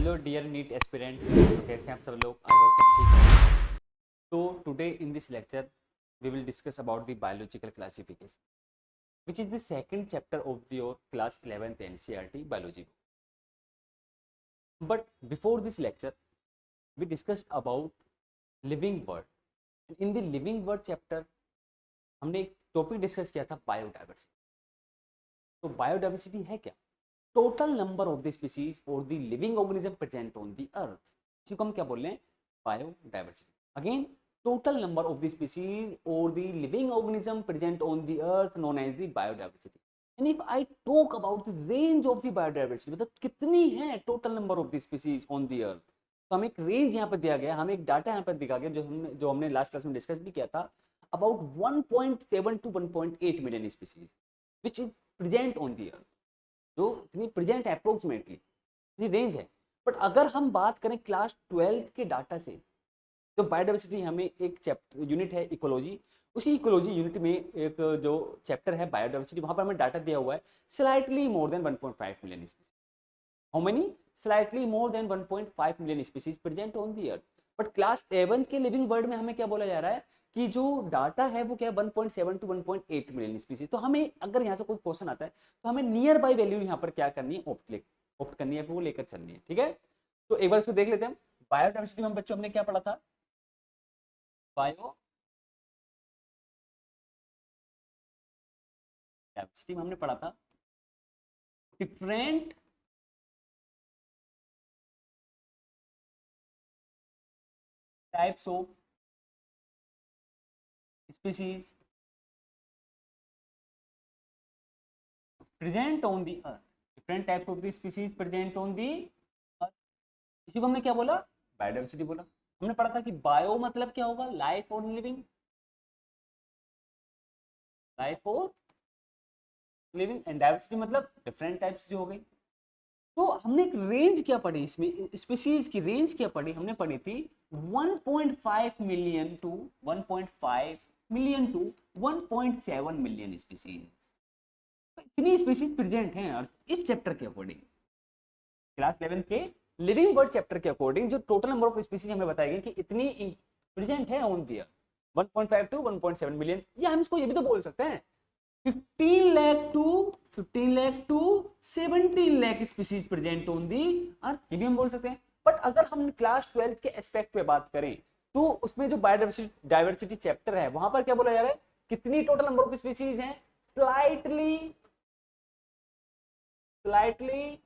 Hello dear NEET aspirants, तो कैसे हैं आप सब लोग? आई होप सब ठीक है। तो today in this lecture we will discuss about the biological classification which is the second chapter of your class 11th NCERT biology. But before this lecture we discussed about living world. In the living world chapter हमने एक topic discuss किया था biodiversity. तो biodiversity है क्या? Total number of the species और the living organism present on the earth. इसी को हम क्या बोल रहे हैं? Biodiversity. Again, total number of the species और the living organism present on the earth known as the biodiversity. And if I talk about the range of the biodiversity, मतलब कितनी है total number of the species on the earth, तो हमें एक range यहाँ पर दिया गया, हमें एक डाटा यहाँ पर दिखा गया जो हमने लास्ट क्लास में डिस्कस भी किया था. About 1.7 to 1.8 million species which is present on the अर्थ. जो इतनी प्रेजेंट है अप्रोक्सीमेटली, इतनी रेंज है. बट अगर हम बात करें क्लास 12 के डाटा से, तो बायोडाइवर्सिटी हमें एक चैप्टर यूनिट है इकोलॉजी, उसी इकोलॉजी यूनिट में एक जो चैप्टर है बायोडाइवर्सिटी, वहां पर हमें डाटा दिया हुआ है slightly more than 1.5 million species. How many? Slightly more than 1.5 million species present on the earth. But class 11 के लिविंग वर्ल्ड में हमें क्या बोला जा रहा है कि जो डाटा है वो क्या है 1.7 to 1.8 मिलियन स्पीसीज. तो हमें अगर यहाँ से कोई क्वेश्चन आता है तो हमें नियर बाई वैल्यू यहाँ पर क्या करनी है? ऑप्ट करनी है, वो लेकर चलनी है. ठीक है, तो एक बार इसको देख लेते हैं. बायोडाइवर्सिटी में हम बच्चों हमने क्या पढ़ा था? बायोडाइवर्सिटी में हमने पढ़ा था different types of species present on the earth. Different types of the species present on the earth. इसी को हमने क्या बोला? बायोडाइवर्सिटी बोला. हमने पढ़ा था कि बायो मतलब क्या होगा? लाइफ और लिविंग. लाइफ और लिविंग. एंड डाइवर्सिटी मतलब डिफरेंट टाइप्स जो हो गई. तो हमने एक रेंज क्या पढ़ी इसमें? स्पीसीज की रेंज क्या पढ़ी? हमने पढ़ी थी 1.5 million to 1.5 million to 1.7 million species. इतनी स्पीसीज प्रेजेंट हैं इस चैप्टर के अकॉर्डिंग. क्लास 11 के लिविंग वर्ल्ड चैप्टर के अकॉर्डिंग जो टोटल नंबर ऑफ स्पीसीज हमें बताई गई कि इतनी प्रेजेंट है on the earth 1.5 to 1.7 million. या हम इसको ये भी तो बोल सकते हैं 15 lakh to 17 lakh species present on the earth, ये भी हम बोल सकते हैं. बट अगर हम क्लास 12 के एस्पेक्ट पे बात करें तो उसमें जो बायोडाइवर्सिटी चैप्टर है वहां पर क्या बोला जा रहा है? कितनी टोटल नंबर ऑफ स्पीसीज हैं? slightly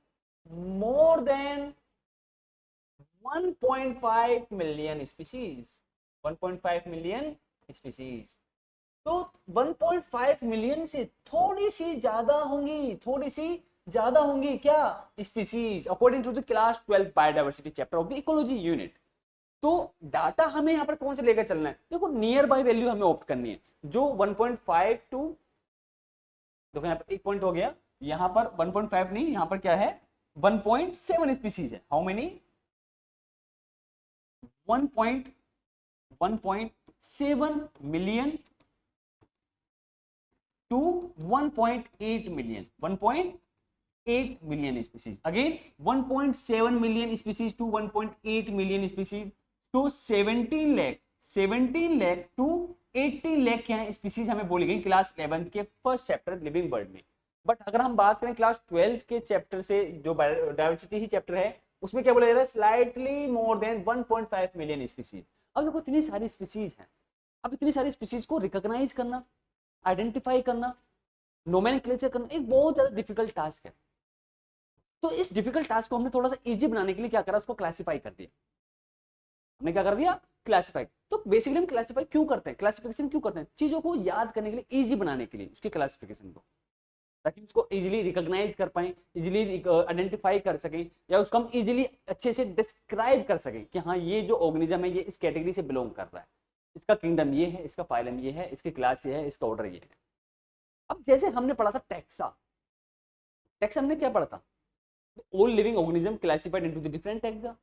more than 1.5 million species. 1.5 million species. तो 1.5 मिलियन से थोड़ी सी ज्यादा होंगी क्या species according to the class 12 biodiversity chapter of the ecology unit. तो डाटा हमें यहाँ पर कौन से लेकर चलना है? देखो, नियर बाय वैल्यू हमें ऑप्ट करनी है. जो 1.5 टू, देखो यहाँ पर एक पॉइंट हो गया, यहाँ पर 1.5 नहीं, यहाँ पर क्या है 1.7 स्पीसीज है. How many? 1.7 million to 1.8 million. 1.8 million species. Again 1.7 million species to 1.8 million species. तो 17 लाख टू 80 लाख क्या है स्पीसीज हमें बोली गई क्लास 11 के फर्स्ट चैप्टर लिविंग वर्ल्ड में. बट अगर हम बात करें क्लास 12 के चैप्टर से, जो बायोडाइवर्सिटी ही चैप्टर है, उसमें क्या बोला जा रहा है? Slightly more than 1.5 million species. अब देखो इतनी सारी स्पीसीज हैं. अब इतनी सारी स्पीसीज को रिकॉग्नाइज करना, आइडेंटिफाई करना, नोमेनक्लेचर करना एक बहुत ज्यादा डिफिकल्ट टास्क है. तो इस डिफिकल्ट टास्क को हमने थोड़ा सा इजी बनाने के लिए क्या करा? उसको क्लासिफाई कर दिया. हमने क्या कर दिया? क्लासिफाई. तो बेसिकली हम क्लासिफाई क्यों करते हैं? क्लासिफिकेशन क्यों करते हैं? चीजों को याद करने के लिए, इजी बनाने के लिए उसके क्लासिफिकेशन को, ताकि उसको इजीली रिकॉग्नाइज कर पाए, इजीली आइडेंटिफाई कर सकें, या उसको हम इजीली अच्छे से डिस्क्राइब कर सकें कि हाँ ये जो ऑर्गेनिज्म है ये इस कैटेगरी से बिलोंग कर रहा है, इसका किंगडम ये है, इसका फाइलम ये है, इसकी क्लास ये है, इसका ऑर्डर ये है. अब जैसे हमने पढ़ा था टैक्सा हमने क्या पढ़ा था? All living organism classified into the different taxa.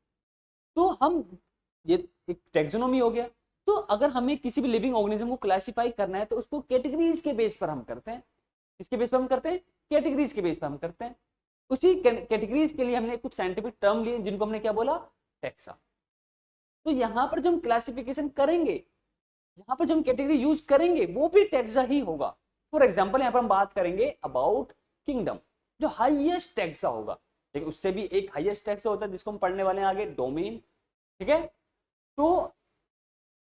तो हम ये एक टैक्सोनॉमी हो गया. तो अगर हमें किसी भी लिविंग ऑर्गेनिज्म को क्लासिफाई करना है तो उसको कैटेगरीज के बेस पर हम करते हैं. किसके बेस पर हम करते हैं? कैटेगरीज के बेस पर हम करते हैं. उसी कैटेगरीज के लिए हमने कुछ साइंटिफिक टर्म लिए जिनको हमने क्या बोला, टैक्सा। तो यहाँ पर जो हम क्लासिफिकेशन करेंगे, यहाँ पर जो हम कैटेगरी यूज करेंगे वो भी टैक्सा ही होगा। फॉर एग्जाम्पल यहाँ पर हम बात करेंगे अबाउट किंगडम, जो हाईएस्ट टैक्सा होगा, लेकिन उससे भी एक हाईएस्ट टैक्सा होता है जिसको हम पढ़ने वाले हैं आगे, डोमेन। ठीक है, तो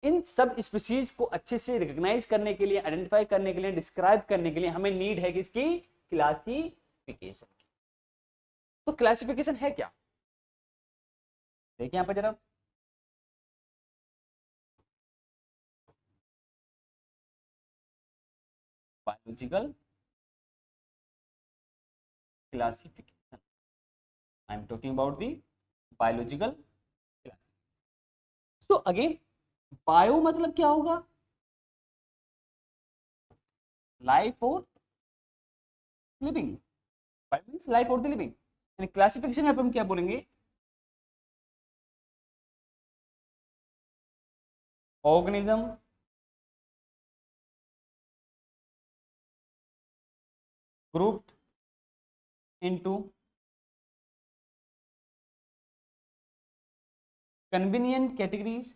इन सब स्पीशीज को अच्छे से रिकॉग्नाइज करने के लिए, आइडेंटिफाई करने के लिए, डिस्क्राइब करने के लिए हमें नीड है किसकी, क्लासिफिकेशन। तो क्लासिफिकेशन है क्या, देखिए यहां पर जरा, biological classification, I am talking about the biological classification. So again, bio मतलब क्या होगा, लाइफ और लिविंग, बायो मींस लाइफ और द लिविंग, यानी क्लासिफिकेशन में हम क्या बोलेंगे, organism grouped into convenient categories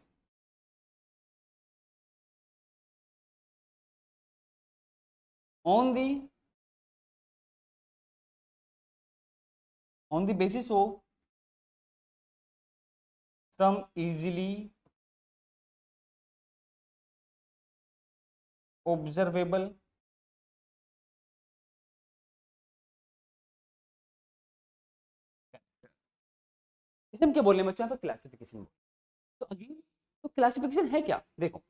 on the basis of some easily observable इसे हम क्या बोल रहे हैं बच्चों, यहाँ पर क्लासिफिकेशन। तो अगेन, तो क्लासिफिकेशन है क्या, देखो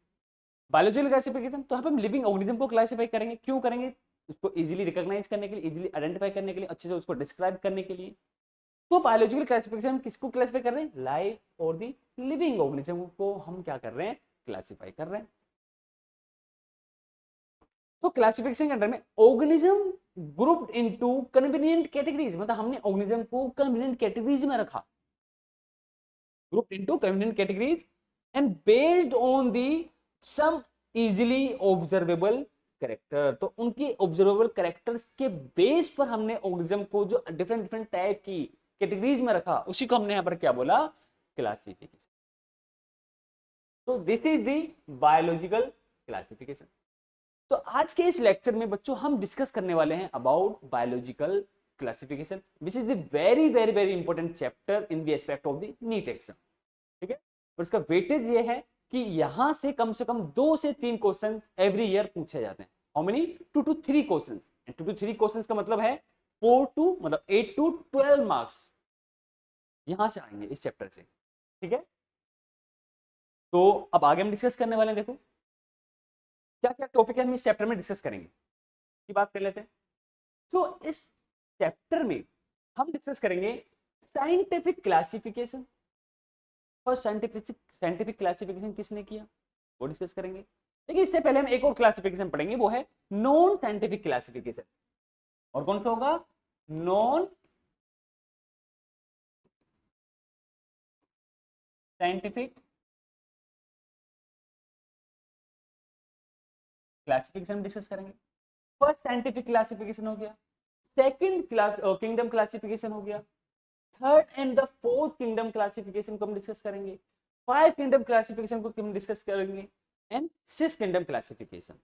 बायोलॉजिकल क्लासिफिकेशन, तो यहाँ पे हम लिविंग ऑर्गेनिज्म को क्लासिफाई करेंगे, क्यों करेंगे, उसको इजीली रिकॉग्नाइज करने के लिए, इजीली आइडेंटिफाई करने के लिए, अच्छे से उसको डिस्क्राइब करने के लिए। तो बायोलॉजिकल क्लासिफिकेशन हम किसको क्लासिफाई कर रहे हैं, लाइफ और दी लिविंग ऑर्गेनिज्म को हम क्या कर रहे हैं, क्लासिफाई कर रहे हैं। तो क्लासिफिकेशन के अंडर में organism grouped into convenient categories, मतलब हमने ऑर्गेनिज्म को कन्वीनिएंट कैटेगरीज में रखा, grouped into convenient categories and based on the some easily observable character। तो उनकी ऑब्जर्वेबल कैरेक्टर्स के बेस पर हमने ऑर्गेनिज्म को जो डिफरेंट डिफरेंट टाइप की कैटेगरीज में रखा, उसी को हमने यहाँ पर क्या बोला, क्लासिफिकेशन। तो this is the biological classification. तो आज के इस लेक्चर में बच्चों हम डिस्कस करने वाले हैं about biological classification, which is the very very very important chapter in the aspect of the NEET exam. ठीक है, और इसका वेटेज ये है कि यहां से कम 2 से 3 क्वेश्चन एवरी ईयर पूछे जाते हैं। How many, 2 to 3 question. 2 to 3 question का मतलब है 4 to मतलब 8 to 12 मार्क्स यहां से आएंगे इस चैप्टर से। ठीक है, तो अब आगे हम डिस्कस करने वाले हैं, देखो क्या क्या टॉपिक है हम इस चैप्टर में डिस्कस करेंगे, की बात कर लेते हैं। तो इस चैप्टर में हम डिस्कस करेंगे scientific classification. First scientific classification किसने किया वो डिस्कस करेंगे, लेकिन इससे पहले हम एक और क्लासिफिकेशन पढ़ेंगे, वो है नॉन साइंटिफिक क्लासिफिकेशन। और कौन सा होगा, नॉन साइंटिफिक क्लासिफिकेशन डिस्कस करेंगे। फर्स्ट साइंटिफिक क्लासिफिकेशन हो गया, सेकंड क्लास किंगडम क्लासिफिकेशन हो गया, third and the fourth kingdom classification को हम डिस्कस करेंगे, 5 किंगडम क्लासिफिकेशन को हम डिस्कस करेंगे, एंड 6 किंगडम क्लासिफिकेशन।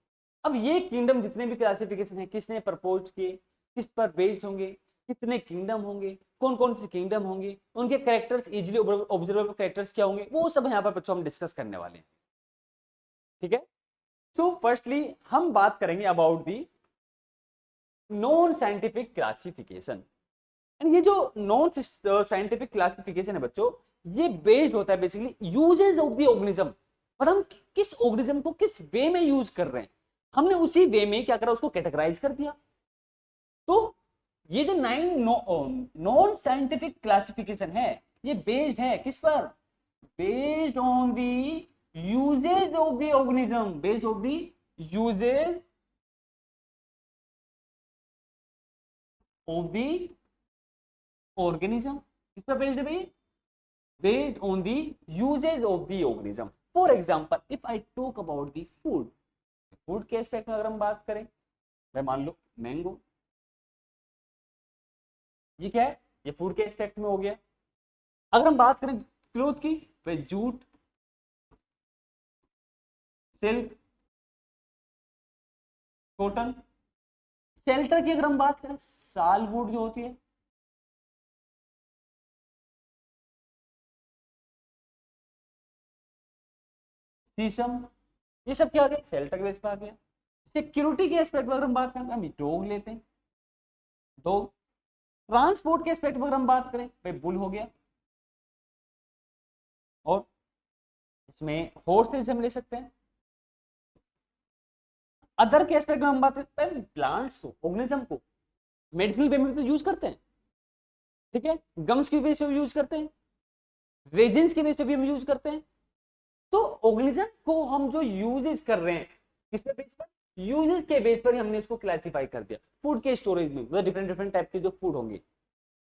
अब ये किंगडम जितने भी क्लासिफिकेशन है किसने प्रपोज किए, किस पर बेस्ड होंगे, कितने किंगडम होंगे, कौन कौन से किंगडम होंगे, उनके कैरेक्टर्स, इजीली ऑब्जर्वेबल कैरेक्टर्स क्या होंगे, वो सब यहाँ पर बच्चों हम डिस्कस करने वाले हैं। ठीक है, सो फर्स्टली हम बात करेंगे about the non scientific classification. ये जो नॉन साइंटिफिक क्लासिफिकेशन है बच्चों, ये बेस्ड होता है basically uses of the organism, मतलब हम किस ऑर्गेनिज्म को किस वे में यूज कर रहे हैं, हमने उसी वे में क्या करा, उसको कैटेगराइज कर दिया। तो ये जो 9 नॉन साइंटिफिक क्लासिफिकेशन है, ये बेस्ड है किस पर, based on the uses of the organism, based of the uses of the organism. किस पर बेस्ड है भाई, based on the uses of the organism। for example if I talk about the food के aspect में अगर हम बात करें, मैं मान लो मैंगो, ये क्या है, ये फूड के एस्पेक्ट में हो गया। अगर हम बात करें क्लोथ की, तो जूट, सिल्क, कॉटन। शेल्टर की अगर हम बात करें, सालवुड जो होती है, शीशम, ये सब क्या आ गया, शेल्टर के बेस पे आ गया। सिक्योरिटी के एस्पेक्ट में अगर हम बात करें, हम डॉग लेते हैं, डॉग। ट्रांसपोर्ट के एस्पेक्ट में अगर हम बात करें, भाई बुल हो गया, और इसमें हॉर्सेस हम ले सकते हैं। अदर के एस्पेक्ट में हम बात करें, प्लांट्स को, ऑर्गेनिज्म को मेडिसिनल वे में तो यूज करते हैं, ठीक है, गम्स के बेस पे भी यूज करते हैं, रेजिन्स के बेस पे भी हम यूज करते हैं। तो ऑर्गेनिज्म को हम जो यूजेस कर रहे हैं, किसके बेस पर, यूजेस के बेस पर ही हमने इसको क्लासिफाई कर दिया। फूड के स्टोरेज में मतलब डिफरेंट डिफरेंट टाइप के जो फूड होंगे,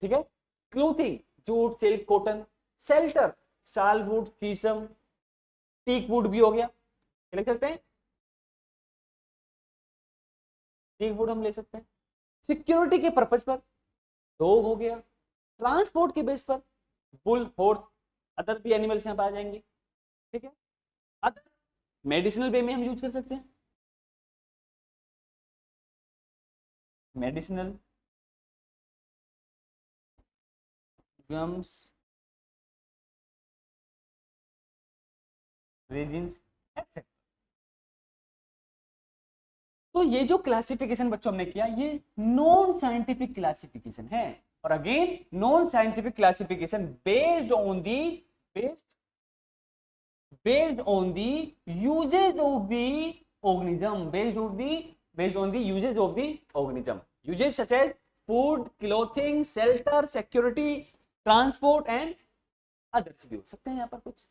ठीक है। Clothing, jute, silk, cotton. Shelter, sal wood, sheesham, teak would भी हो गया, लिख सकते हैं, टीक वुड हम ले सकते हैं। सिक्योरिटी के पर्पज पर डॉग हो गया। ट्रांसपोर्ट के बेस पर बुल, हॉर्स, अदर भी एनिमल्स यहाँ पर आ जाएंगे, ठीक है। अदर मेडिसिनल वे में हम यूज कर सकते हैं, मेडिसिनल, गम्स, रेजिन्स, एक्सेट्रा। तो ये जो क्लासिफिकेशन बच्चों हमने किया, ये नॉन साइंटिफिक क्लासिफिकेशन है। और again non scientific classification based on the based on the uses of the organism, based on the uses of the organism, uses such as food, clothing, shelter, security, transport and others भी हो सकते हैं यहाँ पर कुछ।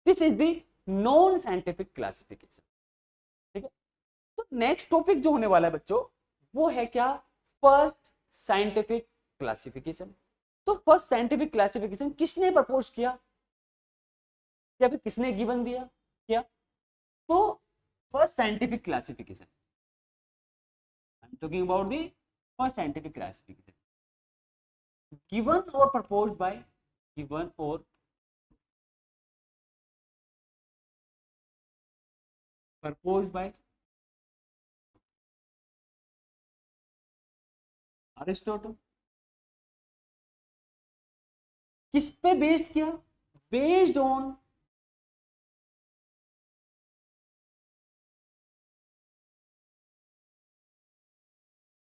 This is the non scientific classification, ठीक है। तो नेक्स्ट टॉपिक जो होने वाला है बच्चों, वो है क्या, फर्स्ट साइंटिफिक क्लासिफिकेशन। तो फर्स्ट साइंटिफिक क्लासिफिकेशन किसने प्रपोज किया, या फिर किसने गिवन दिया क्या, तो first scientific classification, I am talking about the first scientific classification given और प्रपोज्ड बाय, गिवन और प्रपोज्ड बाय अरिस्टोटल। किस पे बेस्ड किया, based on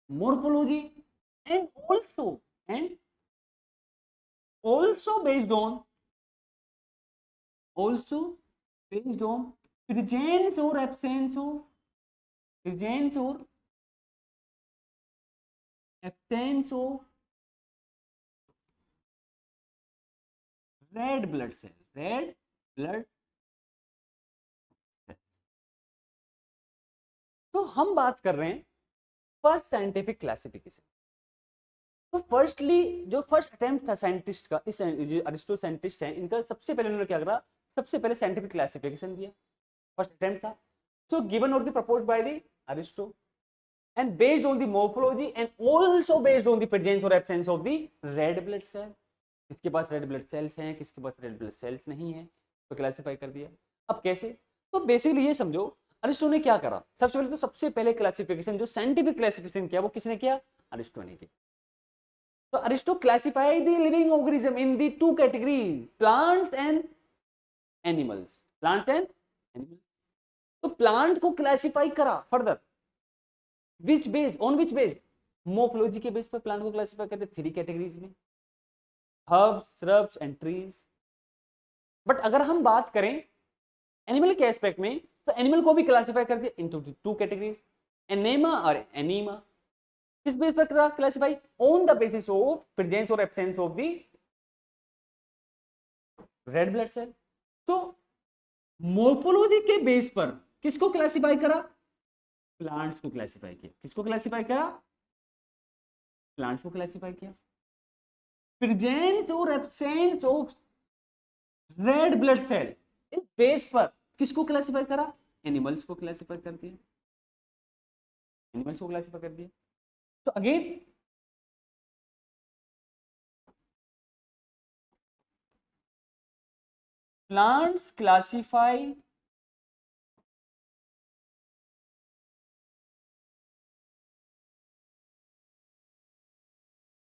morphology and also based on presence or absence of red blood cell। तो हम बात कर रहे हैं फर्स्ट साइंटिफिक क्लासिफिकेशन। तो फर्स्टली जो फर्स्ट अटेम्प्ट था साइंटिस्ट का, इस अरिस्टो साइंटिस्ट हैं, इनका सबसे पहले उन्होंने क्या करा, सबसे पहले साइंटिफिक क्लासिफिकेशन दिया, फर्स्ट अटेम्प्ट था। सो गिवन और the proposed by the Aristo and based on the morphology and also based on the presence or absence of the red blood cell। किसके पास रेड ब्लड सेल्स हैं, किसके पास red blood cells नहीं है, तो classify कर दिया। अब कैसे, तो बेसिकली ये समझो अरिस्टो ने क्या करा, सबसे पहले क्लासिफिकेशन जो साइंटिफिक क्लासिफिकेशन किया, वो किसने किया, अरिस्टो ने किया। तो Aristo classify the living organism in the two categories, plants and animals, तो प्लांट को क्लासिफाई करा फर्दर, विच बेस्ड मोर्फोलॉजी के बेस पर प्लांट को क्लासिफाई करते हैं 3 कैटेगरीज में, herbs, shrubs and trees. But अगर हम बात करें एनिमल के एस्पेक्ट में, तो एनिमल को भी क्लासिफाई कर दिया इनटू 2 कैटेगरीज, एनेमा और एनीमा। किस बेस पर classify, on the basis of presence और absence of the red blood cell. तो मोर्फोलॉजी के बेस पर किसको क्लासिफाई करा, प्लांट्स को क्लासिफाई किया। किसको क्लासिफाई किया, प्लांट्स को क्लासिफाई किया। प्रेजेंस और absence of red blood cell, इस बेस पर किसको क्लासिफाई करा, एनिमल्स को क्लासिफाई कर दिया, एनिमल्स को क्लासिफाई कर दिया। तो again plants classify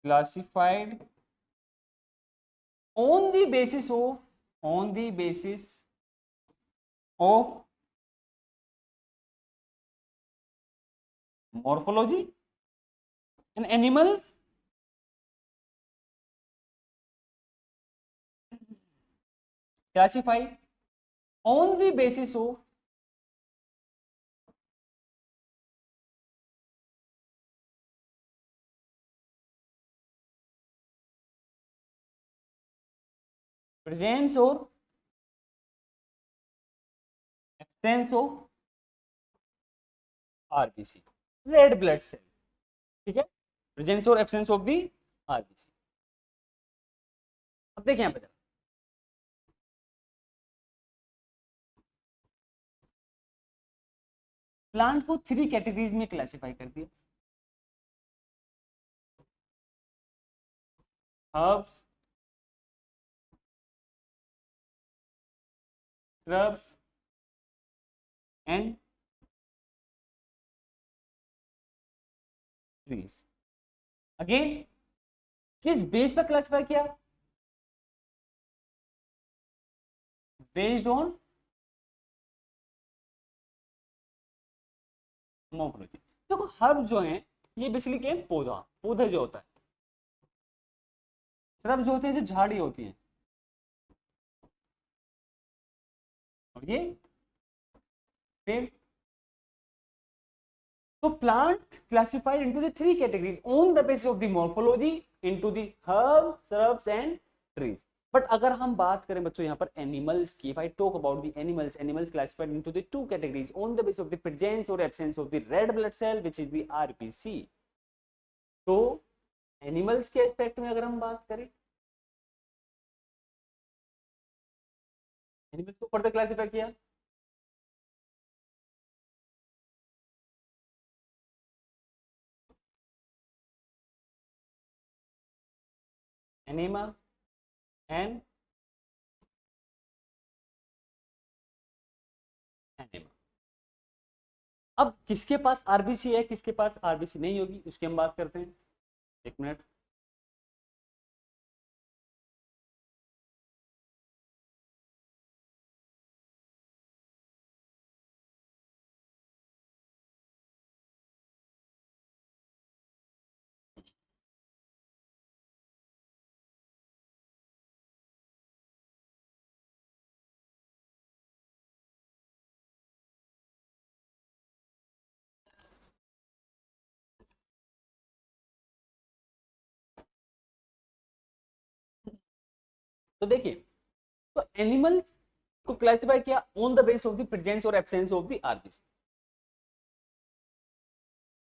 classified on the basis of morphology, and animals classified on the basis of presence or absence of RBC, red blood cell, ठीक है, प्रेजेंस और एब्सेंस ऑफ दी RBC। अब देखिए यहां पे प्लांट को 3 कैटेगरीज में classify कर दिया, herbs, shrubs and trees. Again किस बेस पर क्लासिफाई किया? Based on morphology. देखो हर्ब जो है ये बेसिकली क्या है? पौधा जो होता है। श्रब जो होते हैं जो झाड़ी होती है, और ये पेड़। तो plant classified into the 3 categories on the basis of the morphology into the herb, shrubs and trees. But अगर हम बात करें बच्चों यहाँ पर एनिमल्स की, if I talk about the animals classified into the 2 categories on the basis of the presence और absence of the red blood cell which is the RBC. तो एनिमल्स के एस्पेक्ट में अगर हम बात करें, एनिमल्स को फर्दर क्लासिफाई किया एनीमा एंड एनीमा। अब किसके पास आरबीसी है, किसके पास आरबीसी नहीं होगी, उसकी हम बात करते हैं। एक मिनट। तो देखिए, तो एनिमल्स को क्लासिफाई किया on the base of the presence और एब्सेंस ऑफ द आरबीसी।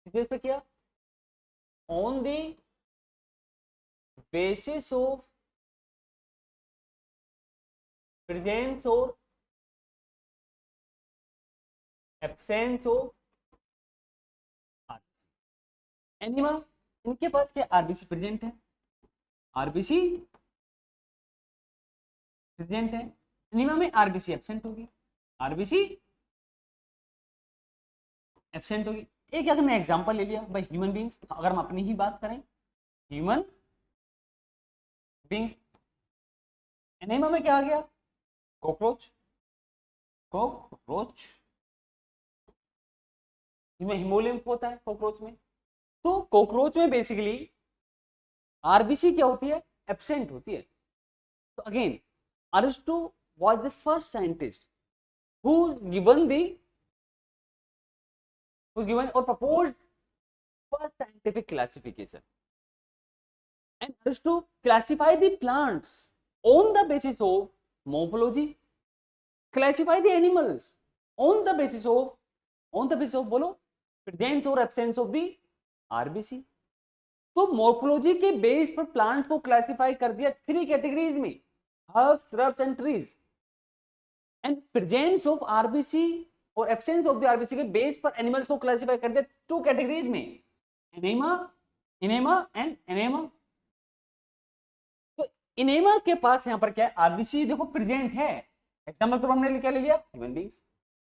किस बेस पे किया? On the basis of presence और एब्सेंस ऑफ आरबीसी। एनिमा, इनके पास क्या आरबीसी प्रेजेंट है, आरबीसी प्रेजेंट है। एनिमा में आरबीसी एब्सेंट होगी, आरबीसी एब्सेंट होगी। एक अगर मैं एग्जांपल ले लिया भाई, ह्यूमन बीइंग्स, अगर हम अपनी ही बात करें, ह्यूमन बीइंग्स, एनिमा में क्या आ गया? कॉकरोच, कॉकरोच इसमें हीमोलिम्फ होता है कॉकरोच में। तो कॉकरोच में बेसिकली आरबीसी क्या होती है? एब्सेंट होती है। तो again Aristo was the first scientist who given or proposed first scientific classification, and Aristo classified the plants on the basis of morphology, classify the animals on the basis of बोलो presence और absence of the RBC। तो morphology के base पर plant को classify कर दिया 3 categories में, herbs, shrubs and trees, and presence of RBC और absence of the RBC के बेस पर एनिमल्स को क्लासिफाई कर दिया 2 कैटेगरीज में, एनेमा एंड एनेमा। तो एनेमा के पास यहां पर क्या है? आरबीसी देखो प्रेजेंट है, एग्जाम्पल तो हमने क्या ले लिया, ह्यूमन बींग्स।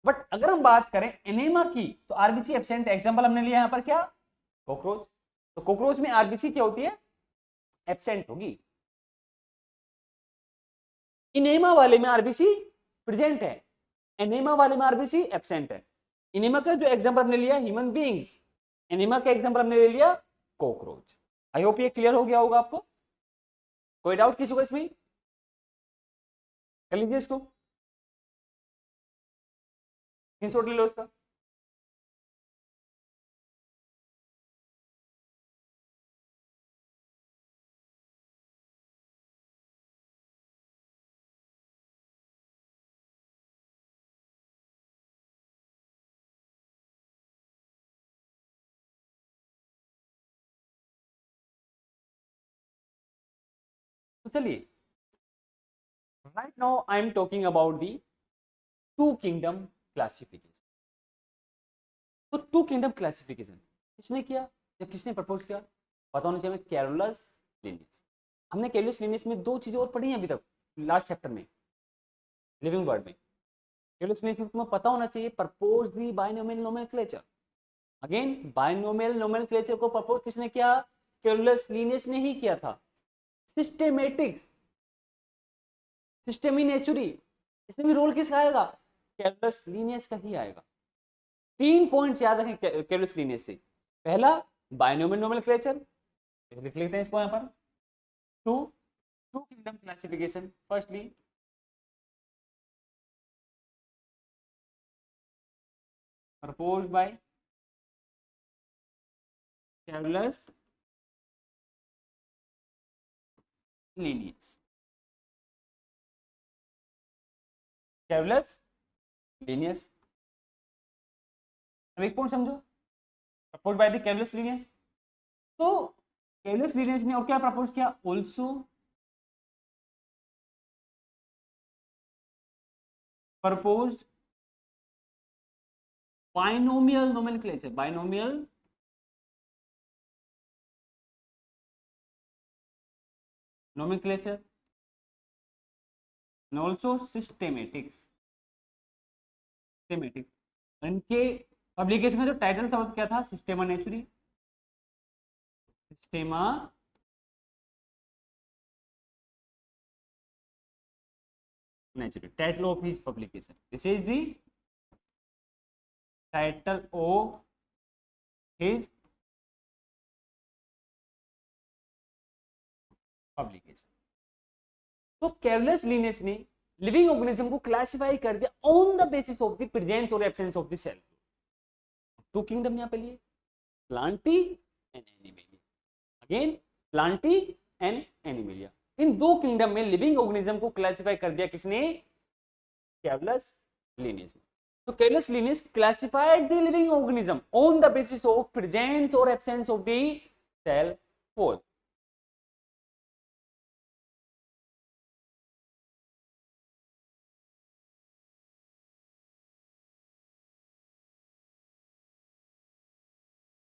बट अगर हम बात करें एनेमा की तो आरबीसी एब्सेंट है। एग्जाम्पल हमने लिया यहाँ पर क्या, कॉकरोच। तो कॉकरोच में आरबीसी क्या होती है, एब्सेंट होगी। इनेमा वाले में आरबीसी प्रेजेंट है, एनेमा वाले में आरबीसी एब्सेंट है। इनेमा का जो एग्जांपल हमने लिया ह्यूमन बीइंग्स, एनेमा का एग्जांपल हमने ले लिया कॉकरोच। आई होप ये क्लियर हो गया होगा आपको। कोई डाउट किसी को इसमें, कर लीजिए इसको, स्क्रीनशॉट ले लो इसका। तो चलिए, right now I am talking about the two kingdom classification. तो टू किंगडम क्लासिफिकेशन किसने किया या किसने प्रपोज किया, पता होना चाहिए, कैरोलस लिनियस। हमने कैरोलस लिनियस में दो चीजें और पढ़ी हैं अभी तक लास्ट चैप्टर में, लिविंग वर्ड में। कैरोलस लिनियस में तुम्हें पता होना चाहिए propose the binomial nomenclature. Again binomial nomenclature को प्रपोज किसने किया, कैरोलस लिनियस ने ही किया था। सिस्टेमेटिक्स, सिस्टेमी नेचुरी, इसमें भी रोल किसका आएगा, कैरोलस लिनियस का ही आएगा। 3 पॉइंट्स याद रखें कैरोलस लिनियस से। पहला बायनोमियल नोमेनक्लेचर, लिख लेते हैं इसको यहां पर। Two two kingdom classification, firstly proposed by Carolus Linnaeus। Carolus Linnaeus, अब एक पॉइंट समझो, propose by the Carolus Linnaeus. तो कैरोलस लिनियस ने और क्या प्रपोज किया, also proposed binomial nomenclature, binomial nomenclature and also systematics, systematics। इनके पब्लिकेशन का जो टाइटल था वो क्या था, Systema Naturae, Systema Naturae, title of his publication. This is the title of his publication. तो कैरोलस लिनियस ने लिविंग ऑर्गेनिज्म को क्लासिफाई कर दिया on the basis of the presence और absence of the cell. Two kingdom यहां पे लिए, Plantae and Animalia. Again Plantae and Animalia, इन दो किंगडम में लिविंग ऑर्गेनिज्म को क्लासिफाई कर दिया किसने, कैरोलस लिनियस ने। तो Carolus Linnaeus classified the living organism on the basis of presence और absence of the cell wall.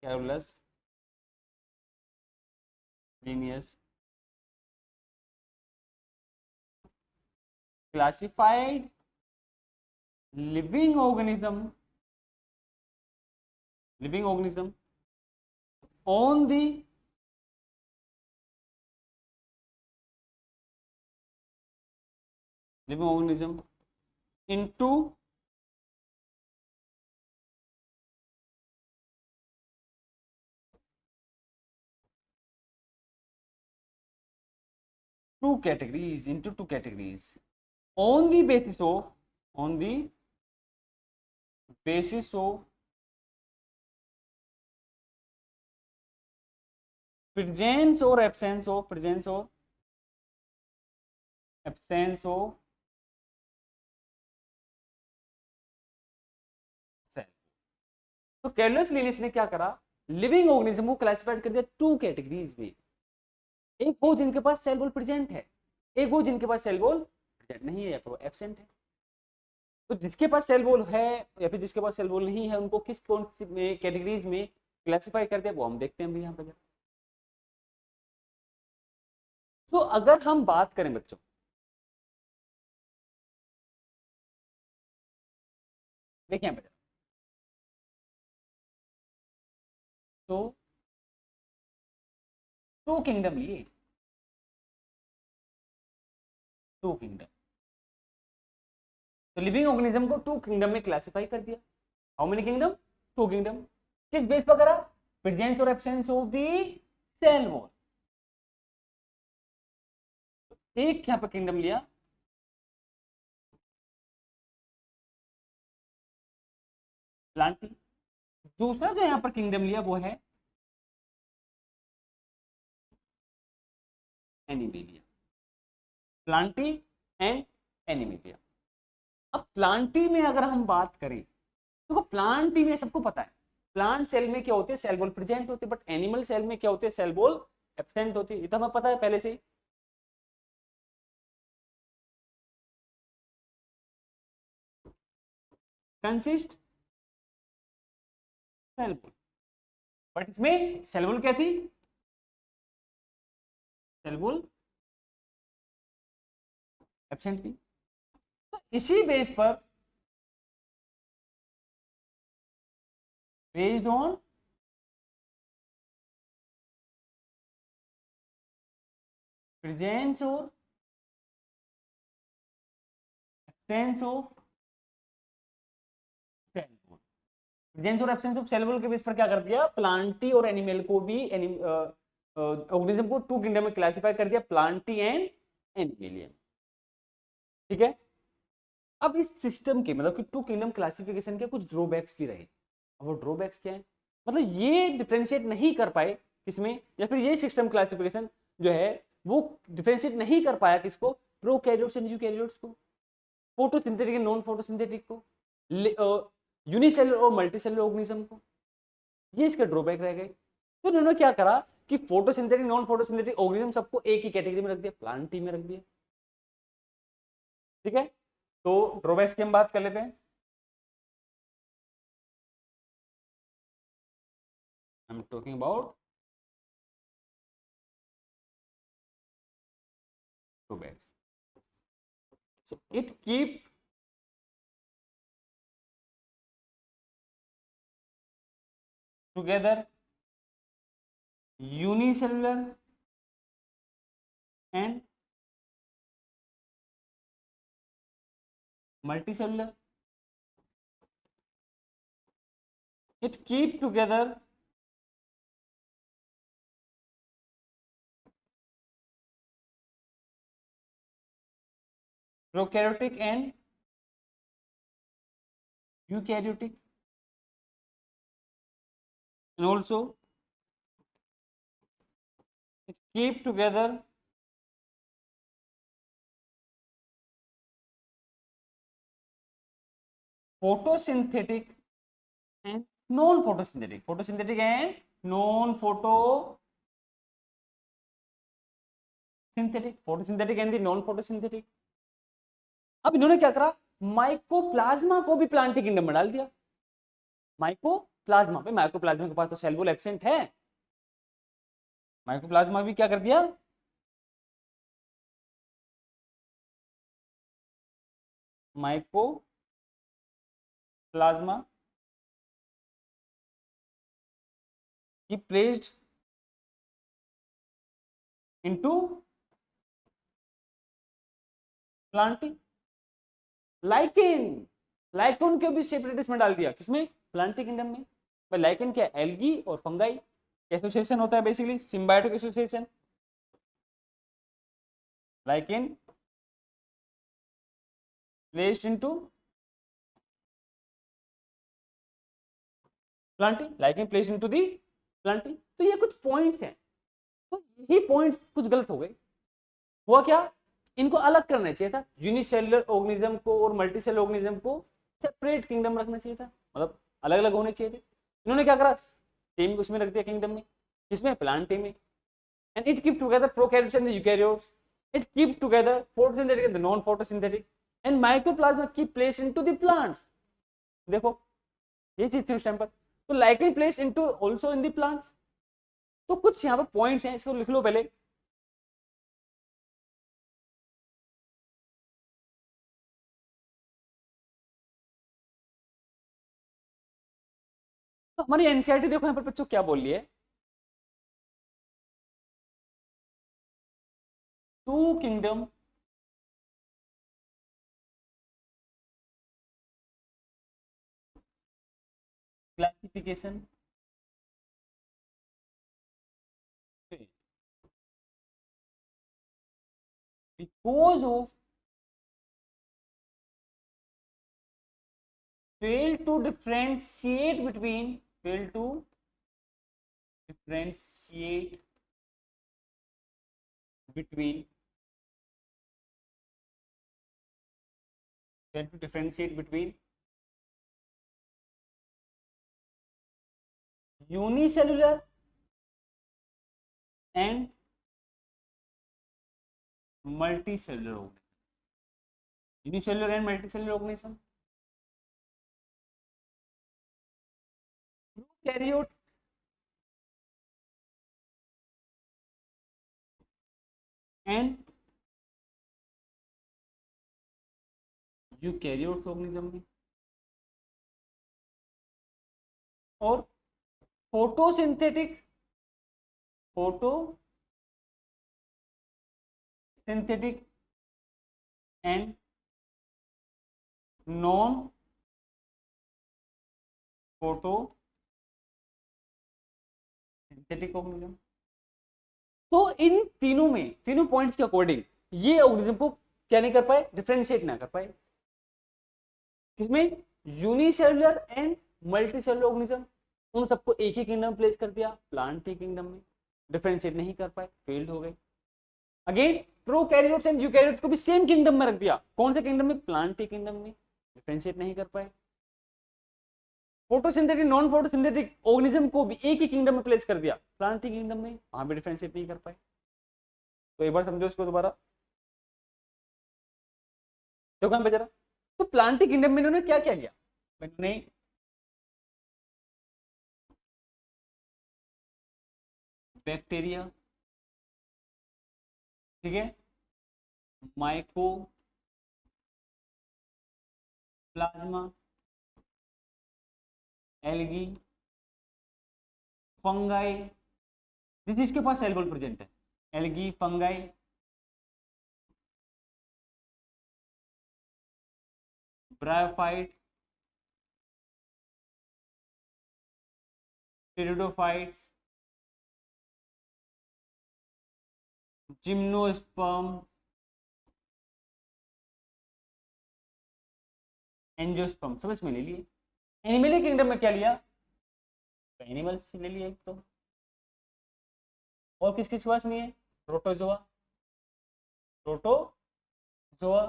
Carolus Linnaeus classified living organism on the living organism into two categories, on the basis of presence or absence of cell. तो Carolus Linnaeus ने क्या करा, living organism को classified कर दिया two categories में। एक वो जिनके पास सेल वॉल प्रेजेंट है, एक वो जिनके पास सेल वॉल प्रेजेंट नहीं है या फिर एब्सेंट है। तो जिसके पास सेल वॉल है या फिर जिसके पास सेल वॉल नहीं है, उनको किस कौन सी कैटेगरीज में क्लासिफाई करते हैं वो हम देखते हैं यहाँ पर। तो अगर हम बात करें बच्चों, देखिए यहाँ पे, तो टू किंगडम लिए, टू किंगडम, तो लिविंग ऑर्गेनिज्म को टू किंगडम में क्लासिफाई कर दिया। How many kingdom? Two kingdom. किस बेस पर करा? प्रेजेंस और absence of the cell wall. एक यहां पर किंगडम लिया, प्लांटी। दूसरा जो यहां पर किंगडम लिया वो है एनिमेलिया, प्लांटी एंड एनिमेलिया। अब प्लांटी में अगर हम बात करें तो प्लांटी में सबको पता है प्लांट सेल में क्या होते हैं, सेल वॉल प्रेजेंट होते हैं, बट एनिमल सेल में क्या होते हैं, सेल वॉल एब्सेंट होती है। ये तो हमें पता है पहले से ही। कंसिस्ट सेल वॉल, बट इसमें सेल वॉल क्या थी, सेल वॉल एब्सेंट थी। तो इसी बेस पर, बेस्ड ऑन प्रेजेंस और absence of cell wall, presence और एब्सेंस ऑफ सेल वॉल के बेस पर क्या कर दिया, प्लांटी और एनिमल को भी, ऑर्गेनिज्म को टू किंगडम में क्लासिफाई कर दिया, प्लांटी एंड एनिमलियन। ठीक है। अब इस सिस्टम के मतलब कि टू किंगडम क्लासिफिकेशन के कुछ ड्रॉबैक्स भी रहे। अब वो ड्रॉबैक्स क्या है, मतलब ये डिफरेंशिएट नहीं कर पाए किसमें, या फिर ये सिस्टम क्लासिफिकेशन जो है वो डिफरेंशिएट नहीं कर पाया किसको, प्रोकैरियोट्स एंड यूकैरियोट्स को, फोटोसिंथेटिक एंड नॉन फोटोसिंथेटिक को, यूनिसेलुलर और मल्टीसेलुलर ऑर्गेनिज्म को। ये इसके ड्रॉबैक रह गए। तो उन्होंने क्या करा कि फोटोसिंथेटिक नॉन फोटोसिंथेटिक ऑर्गेनिज्म सबको एक ही कैटेगरी में रख दिया, प्लांटी में रख दिया। ठीक है। तो ड्रॉबैक्स की हम बात कर लेते हैं। आई am talking about drawbacks. So it keep together unicellular and multicellular. It keep together prokaryotic and eukaryotic, and also it keep together photosynthetic and non photosynthetic, photosynthetic and non photosynthetic, photosynthetic and the non photosynthetic. अब इन्होंने क्या करा, mycoplasma को भी plant kingdom में डाल दिया। Mycoplasma पे, माइकोप्लाज्मा के पास तो सेल वॉल एब्सेंट है, माइकोप्लाज्मा भी क्या कर दिया, माइकोप्लाज्मा की प्लेस्ड इनटू प्लांटी। लाइकेन, लाइकोन के भी सेपरेटिस में डाल दिया, किसमें, प्लांटी किंगडम में। भाई लाइकेन क्या, एल्गी और फंगाई एसोसिएशन होता है, basically symbiotic association. Lichen placed into Plantae, lichen placed into the Plantae. तो ये कुछ पॉइंट्स हैं, तो यही पॉइंट्स कुछ गलत हो गए। हुआ क्या, इनको अलग करना चाहिए था, यूनिसेलुलर ऑर्गेनिज्म को और मल्टीसेलुलर ऑर्गेनिज्म को सेपरेट किंगडम रखना चाहिए था, मतलब अलग अलग होने चाहिए थे। इन्होंने क्या करा, सेम उसमें रख दिया किंगडम में, किसमें, प्लांटी में। And it keep together prokaryotes and eukaryotes, it keep together photosynthetic and non photosynthetic, and mycoplasma keep place into the plants. देखो ये चीज थी उस टाइम पर। तो likely place into also in the plants. तो कुछ यहाँ पर पॉइंट्स हैं, इसको लिख लो पहले। तो हमारी एनसीईआरटी देखो यहाँ पर बच्चों क्या बोल रही है, two kingdom classification because of fail to differentiate between fail to differentiate between fail to differentiate between unicellular and multicellular organism, unicellular and multicellular organism, eukaryote and eukaryotes organism में, और photosynthetic and non photo synthetic organism. तो इन तीनों में, तीनों points के according ये organism को क्या नहीं कर पाए, डिफरेंशिएट ना कर पाए। किसमें, यूनिसेलुलर एंड मल्टीसेलुलर ऑर्गेनिज्म, उन सबको एक ही किंगडम प्लेस कर दिया, प्लांट ही किंगडम में, डिफरेंशिएट नहीं कर पाए, फेल्ड हो गए। अगेन प्रोकैरियोट्स एंड यूकैरियोट्स को भी सेम किंगडम में रख दिया, कौन से किंगडम में, प्लांट ही किंगडम में, डिफरेंशिएट नहीं कर पाए। फोटोसिंथेटिक नॉन फोटोसिंथेटिक ऑर्गेनिज्म को भी एक ही किंगडम में प्लेस कर दिया, प्लांट ही किंगडम में, वहां भी डिफरेंशिएट नहीं कर पाए। तो एक बार समझो इसको दोबारा, तो कहां पे जरा, तो प्लांट किंगडम में इन्होंने क्या क्या किया, इन्होंने बैक्टीरिया, ठीक है, माइको प्लाज्मा, एल्गी, फंगाई, जिस चीज के पास सेल वॉल प्रेजेंट है, algae, fungi, bryophyte, pteridophytes, gymnosperm, angiosperm, सब इसमें ले लिए। एनिमल किंगडम में क्या लिया, एनिमल्स ले लिए एक तो, और किस किस पास नहीं है, protozoa, protozoa,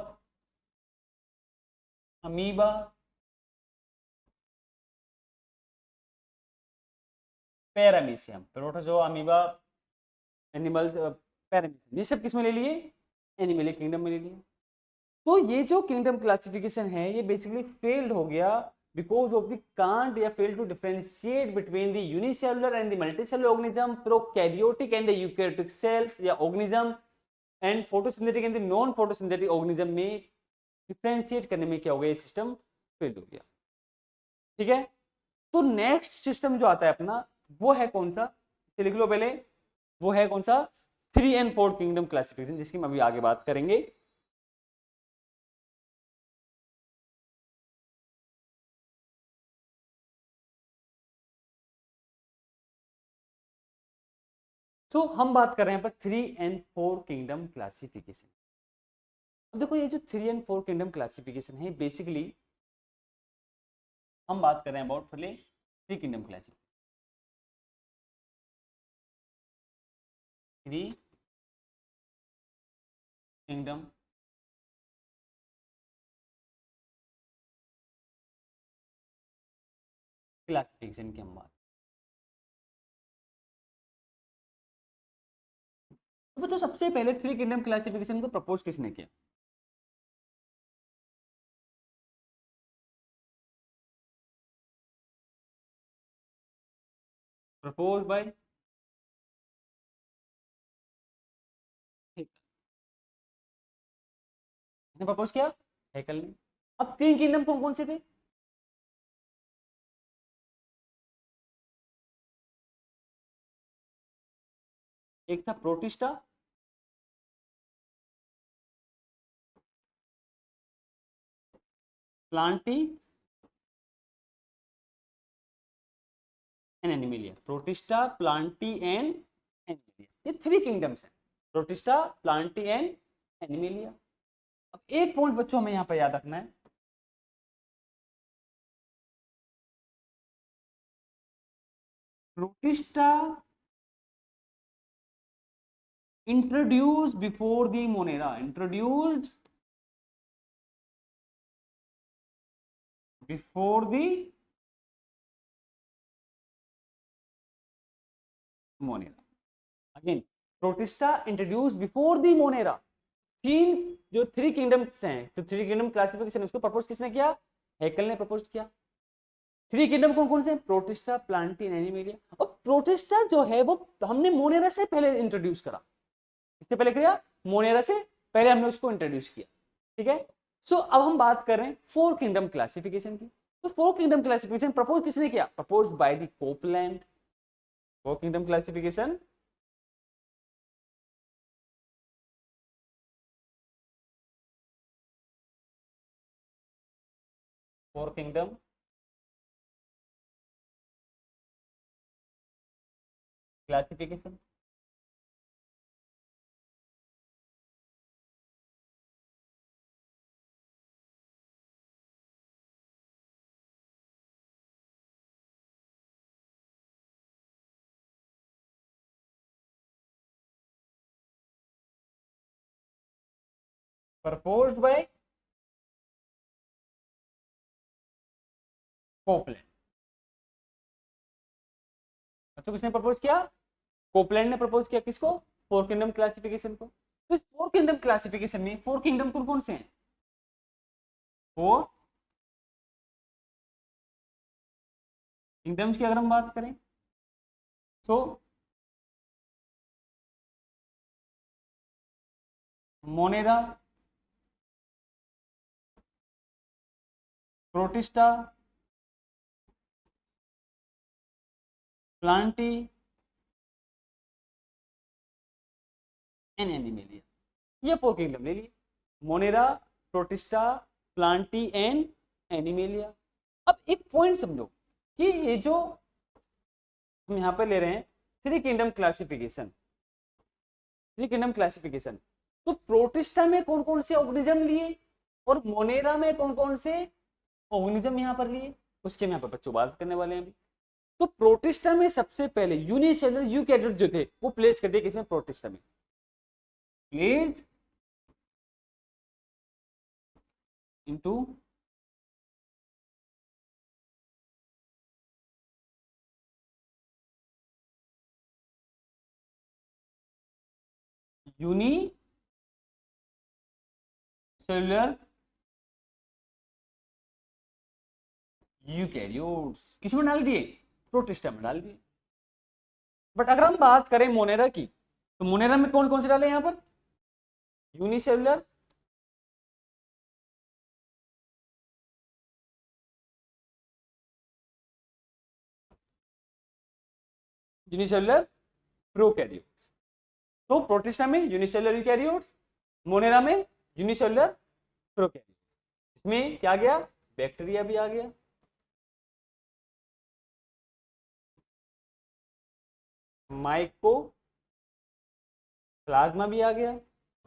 amoeba, paramecium, protozoa, amoeba, animals, paramecium, ये सब किस में ले लिए, एनिमल किंगडम में ले लिए। तो ये जो किंगडम क्लासिफिकेशन है ये बेसिकली फेल्ड हो गया बिकॉज ऑफ द कांट या fail to differentiate between the unicellular and the multicellular organism, prokaryotic and the eukaryotic cells या organism, and photosynthetic and the non photosynthetic organism में differentiate करने में क्या हो गया, ये सिस्टम फेल हो गया। ठीक है, तो नेक्स्ट सिस्टम जो आता है अपना वो है कौन सा, लिख लो पहले, वो है कौन सा, 3 and 4 किंगडम क्लासिफिकेशन, जिसकी हम अभी आगे बात करेंगे। सो हम बात कर रहे हैं पर 3 and 4 किंगडम क्लासिफिकेशन। अब देखो ये जो 3 and 4 किंगडम क्लासिफिकेशन है बेसिकली हम बात कर रहे हैं अबाउट पहले 3 किंगडम क्लासिफिकेशन, 3 किंगडम क्लासिफिकेशन की हम बात, तो सबसे पहले 3 किंगडम क्लासिफिकेशन को प्रपोज किसने किया, प्रपोज बाय किसने प्रपोज किया, हैकल ने। अब 3 किंगडम कौन कौन से थे, एक था protista, Plantae and animalia. Protista, Plantae and animalia, ये 3 किंगडम्स हैं, प्रोटिस्टा, प्लांटी एंड एनिमेलिया। अब एक पॉइंट बच्चों हमें यहाँ पर याद रखना है, protista introduced before the monera, introduced before the monera, again protista introduced before the monera। तीन जो 3 किंगडम्स हैं, तो 3 किंगडम क्लासिफिकेशन उसको प्रपोज किसने किया? हैकल ने प्रपोज किया। 3 किंगडम कौन कौन से? Protista, Plantae and animalia. और प्रोटिस्टा जो है वो हमने मोनेरा से पहले इंट्रोड्यूस करा, इससे पहले किया मोनेरा से पहले हमने उसको इंट्रोड्यूस किया, ठीक है। सो अब हम बात कर रहे हैं 4 किंगडम क्लासिफिकेशन की। तो 4 किंगडम क्लासिफिकेशन प्रपोज किसने किया? Propose by the Copeland. 4 kingdom classification four kingdom classification proposed bye Copeland. तो किसने प्रपोज किया? कोपलैंड ने प्रपोज किया। किसको? 4 किंगडम क्लासिफिकेशन को। तो इस 4 किंगडम क्लासिफिकेशन में 4 किंगडम कौन कौन से हैं? 4 किंगडम्स की अगर हम बात करें तो Monera, protista, Plantae and animalia, ये 4 किंगडम ले लिए। Monera, protista, Plantae and animalia. अब एक पॉइंट समझो कि ये जो हम यहां पर ले रहे हैं 3 किंगडम क्लासिफिकेशन, 3 किंगडम क्लासिफिकेशन, तो प्रोटिस्टा में कौन कौन से ऑर्गेनिज्म लिए और मोनेरा में कौन कौन से ऑर्गेनिज्म यहां पर लिए, उसके हम यहां पर बच्चों बात करने वाले हैं अभी। तो प्रोटिस्टा में सबसे पहले यूनिसेलुलर यूकैरियोट जो थे वो प्लेस कर दिए किसमें? प्रोटिस्टा में। Placed into unicellular eukaryotes. किस में डाल दिए? प्रोटिस्टा में डाल दिए। बट अगर हम बात करें मोनेरा की, तो मोनेरा में कौन कौन से डाले? यहां पर यूनिसेलुलर, यूनिसेलुलर प्रोकैरियोट्स। तो प्रोटिस्टा में यूनिसेलुलर यूकैरियोट्स, मोनेरा में यूनिसेलुलर प्रोकैरियोट्स। इसमें क्या गया? बैक्टीरिया भी आ गया, माइको प्लाज्मा भी आ गया,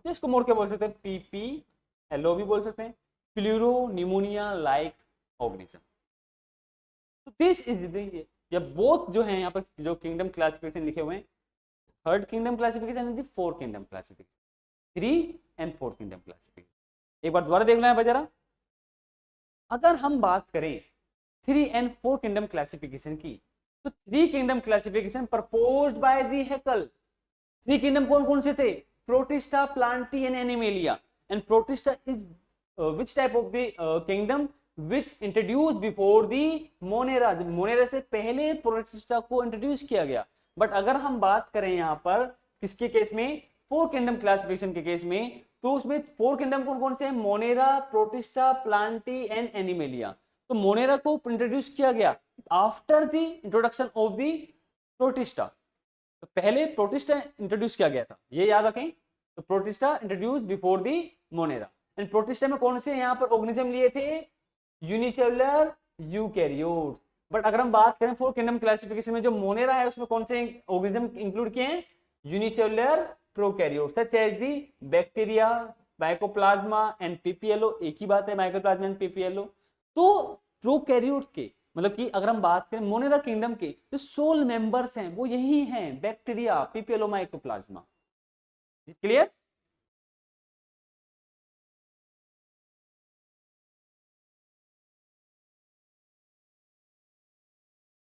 जिसको मोड़ के बोल सकते हैं PPLO भी बोल सकते हैं, प्लूरो निमोनिया लाइक ऑर्गेनिज्म। तो दिस इज या बोथ जो है यहाँ पर जो किंगडम क्लासिफिकेशन लिखे हुए हैं, third kingdom classification and the fourth kingdom classification, 3 and 4 kingdom classification. एक बार दोबारा देख लें जरा। अगर हम बात करें 3 एंड 4 किंगडम क्लासिफिकेशन की, तो 3 kingdom classification proposed by the Haeckel. 3 kingdom कौन कौन से थे? Protista, Plantae and Animalia. And Protista is which type of the kingdom which introduced before the monera, Monera से पहले प्रोटिस्टा को इंट्रोड्यूस किया गया। बट अगर हम बात करें यहाँ पर किसके केस में? 4 किंगडम क्लासिफिकेशन के केस में, तो उसमें 4 किंगडम कौन कौन से हैं? Monera, protista, Plantae and animalia. तो मोनेरा को इंट्रोड्यूस किया गया after the introduction of the protista. तो पहले प्रोटिस्टा इंट्रोड्यूस किया गया था, ये याद रखें। तो protista introduce before the Monera. And protista में कौन से यहाँ पर ऑर्गेनिज्म लिए थे? Unicellular eukaryotes. बट अगर हम बात करें फोर किंगडम क्लासिफिकेशन में जो मोनेरा है उसमें कौन से ऑर्गेनिज्म इंक्लूड किए हैं? Unicellular prokaryotes such as the bacteria, mycoplasma and PPLO. एक ही बात है, माइकोप्लाज्मा एंड पीपीएलओ। तो प्रोकैरियोट्स के मतलब कि अगर हम बात करें मोनेरा किंगडम के जो सोल मेंबर्स हैं वो यही हैं, bacteria, PPLO, mycoplasma. Clear?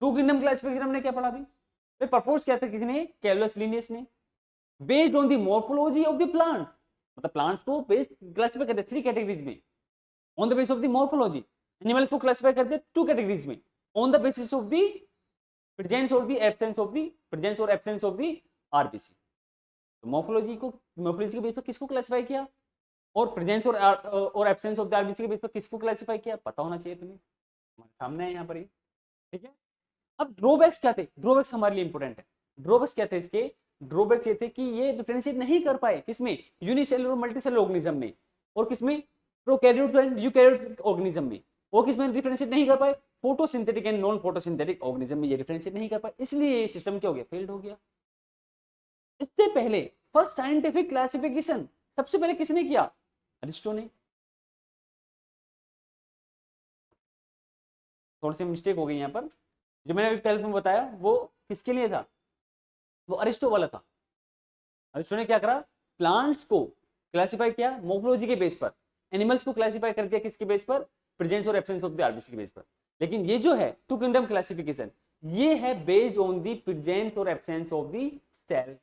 Two kingdom classification हमने क्या पढ़ा अभी? प्रपोज किया था किसने? कैलुलस लिनियस ने। Based on the morphology of the plants, मतलब प्लांट्स को बेस्ड क्लासिफाई करते थ्री कैटेगरीज में on the basis of the morphology. Animals को क्लासिफाई करते टू कैटेगरीज में on the basis of the presence और the absence of the presence और absence of the RBC. तो मॉर्फोलॉजी के बेस पर किसको क्लासिफाई किया और प्रेजेंस और एब्सेंस ऑफ द आरबीसी के बेस पर किसको क्लासिफाई किया? पता होना चाहिए तुम्हें, हमारे सामने है यहाँ पर। ठीक है, अब ड्रॉबैक्स क्या थे? ड्रॉबैक्स हमारे लिए इंपॉर्टेंट है। ड्रॉबैक्स क्या थे इसके? ड्रॉबैक्स ये थे कि ये डिफरेंशिएट नहीं कर पाए किसमें? यूनिसेलुलर मल्टीसेलुलर ऑर्गेनिज्म में, और किसमें? प्रोकैरियोट एंड यूकैरियोटिक ऑर्गेनिज्म में। वो किसमें डिफरेंशिएट नहीं कर पाए? Photosynthetic and non photosynthetic organism में ये डिफरेंशिएट नहीं कर पाए, इसलिए ये सिस्टम क्या हो गया? फेल्ड हो गया। इससे पहले फर्स्ट साइंटिफिक क्लासिफिकेशन सबसे पहले किसने किया? अरिस्टो ने। थोड़ी सी मिस्टेक हो गई यहाँ पर, जो मैंने अभी पहले तुमको बताया वो किसके लिए था? वो अरिस्टो वाला था। अरिस्टो ने क्या करा? प्लांट्स को क्लासिफाई किया मॉर्फोलॉजी के बेस पर, एनिमल्स को क्लासिफाई कर दिया किसके बेस पर? प्रेजेंस और एब्सेंस ऑफ द आरबीसी के बेस पर। लेकिन ये जो है टू किंगडम क्लासिफिकेशन ये है बेस्ड ऑन द प्रेजेंस और एब्सेंस ऑफ द सेल।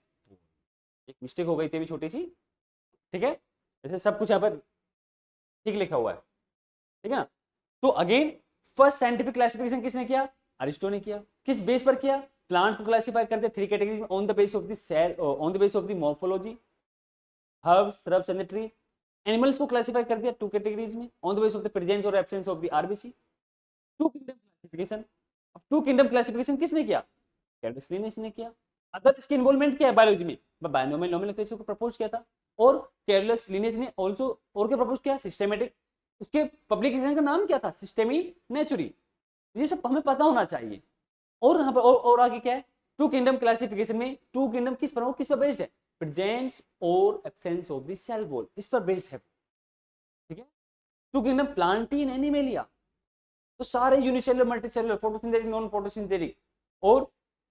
एक मिस्टेक हो गई थी अभी छोटी सी, ठीक है? जैसे सब कुछ यहाँ पर ठीक लिखा हुआ है, ठीक है ना? तो अगेन फर्स्ट साइंटिफिक क्लासिफिकेशन किसने किया? अरिस्टो ने किया। किस बेस पर किया? प्लांट को क्लासिफाई करते थ्री कैटेगरीज में on the base of the cell, on the base of the morphology, herbs, shrubs and trees. Animals को क्लासिफाई कर दिया टू कैटेगरीज में on the base of the presence और absence of the RBC. Two kingdom classification. अब two kingdom classification किसने किया? कैलुलस Linnaeus ने किया। अदर इसके इन्वॉल्वमेंट क्या है बायोलॉजी में? बायनोमियल नोमेनक्लेचर को प्रपोज किया था, और कैलुलस लिनियस ने आल्सो और क्या प्रपोज किया? सिस्टेमेटिक। उसके पब्लिकेशन का नाम क्या था? सिस्टेमी नेचुरी। ये सब हमें पता होना चाहिए। और यहाँ पर और आगे क्या है? टू किंगडम क्लासिफिकेशन में टू किंगडम किस पर बेस्ड है? प्रेजेंस और absence of the cell wall, इस पर बेस्ड है। ठीक है, two kingdom plantae and animalia, तो सारे unicellular, multicellular, photosynthetic, non photosynthetic और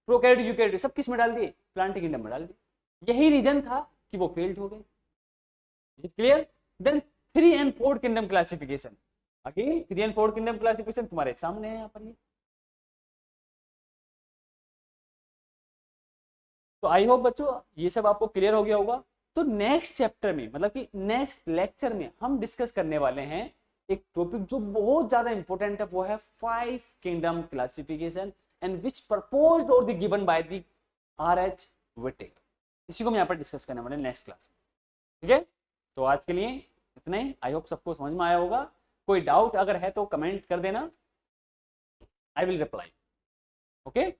प्रोकैरियोटिक, यूकैरियोटिक सब किस में डाल दिए? प्लांटी किंगडम में डाल दिए। यही रीजन था कि वो फेल्ड हो गए। Clear? Then three and fourth kingdom classification. Again three and fourth kingdom classification तुम्हारे सामने है यहाँ पर। ये तो आई होप बच्चों ये सब आपको क्लियर हो गया होगा। तो नेक्स्ट चैप्टर में मतलब कि नेक्स्ट लेक्चर में हम डिस्कस करने वाले हैं एक टॉपिक जो बहुत ज्यादा इंपॉर्टेंट है, वो है five kingdom classification and which proposed और the given by the R H. Whittaker. इसी को हम यहाँ पर डिस्कस करने वाले नेक्स्ट क्लास में। ठीक है, तो आज के लिए इतना ही। आई होप सबको समझ में आया होगा। कोई डाउट अगर है तो कमेंट कर देना, आई विल रिप्लाई। ओके।